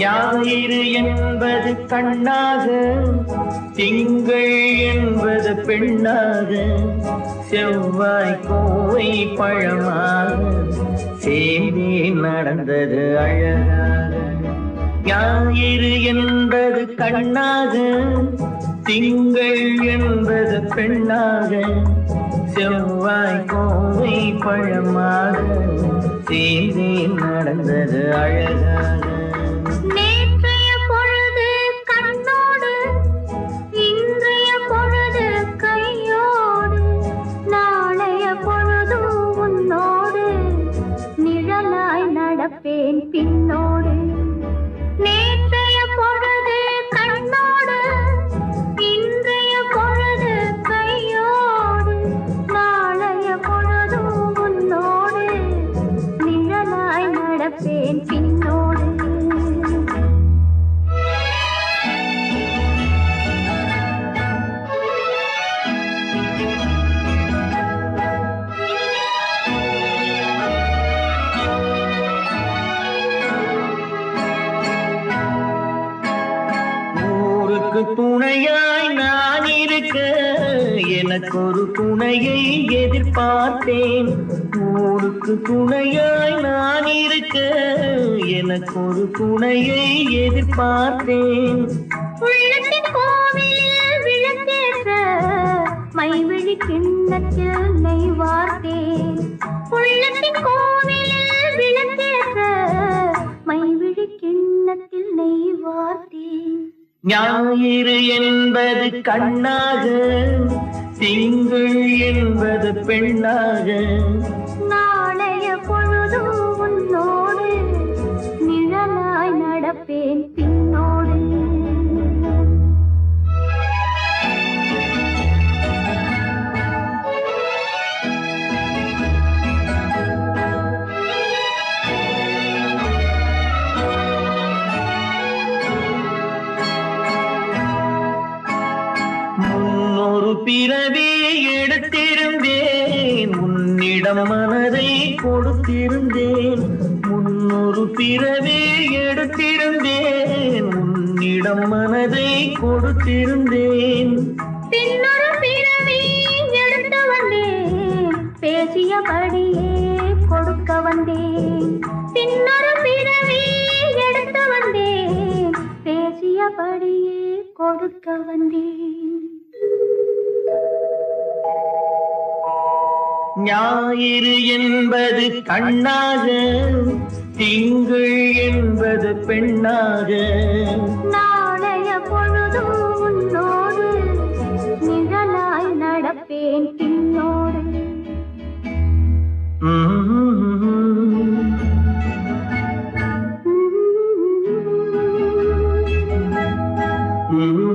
ஞாயிறு என்பது கண்ணாக, திங்கள் என்பது பெண்ணாக, செவ்வாய் கோவை பழமாக சேர்ந்தே நடந்தது அழகாக. ஞாயிறு என்பது கண்ணாக, திங்கள் என்பது பெண்ணாக, செவ்வாய் கோவை பழமாக சேர்ந்தே நடந்தது அழகாக. நேற்றைய பொழுது கண்ணோடு, இன்றைய பொழுது கையோடு, நாளைய பொழுது உன்னோடு, நிழலாய் நடப்பேன் பின்னோடு. நேற்றைய பொழுது கண்ணோடு, இன்றைய பொழுது கையோடு, நாளைய பொழுது உன்னோடு, நிழலாய் நடப்பேன் பின்னோடு. ஊருக்கு துணையாய் நான் இருக்க, எனக்கு ஒரு துணையை எதிர்பார்த்தேன். ஊருக்கு துணையாய் நான் இருக்க, எனக்கு ஒரு துணையை எதிர்பார்த்தேன். உள்ளத்தின் கோவிலில் விளக்கேற்ற, மைவிழி கிண்ணத்தில் நெய் வார்த்தேன். உள்ளத்தின் கோவிலில் விளக்கேற்ற, மைவிழி கிண்ணத்தில் நெய் வார்த்தேன். ஞாயிறு என்பது கண்ணாக, திங்கள் என்பது பெண்ணாக, நாளைய பொழுது உன்னோடு, நிழலாய் நடப்பேன் பின்னோடு. முன்னொரு பிறவி எடுத்திருந்தேன், உன்னிடம் மனதை கொடுத்திருந்தேன். முன்னொரு பிறவி எடுத்திருந்தேன், உன்னிடம் மனதை கொடுத்திருந்தேன். பின்னொரு பிறவி எடுத்து வந்தேன், பேசியபடியே கொடுக்க வந்தேன். பின்னொரு பிறவி எடுத்து வந்தேன், பேசியபடியே கொடுக்க வந்தேன். ஞாயிறு என்பது கண்ணாக, திங்கள் என்பது பெண்ணாக, நாளைய பொழுது உன்னோடு, நிழலாய் நடப்பேன் பின்னோடு. Mm-hmm.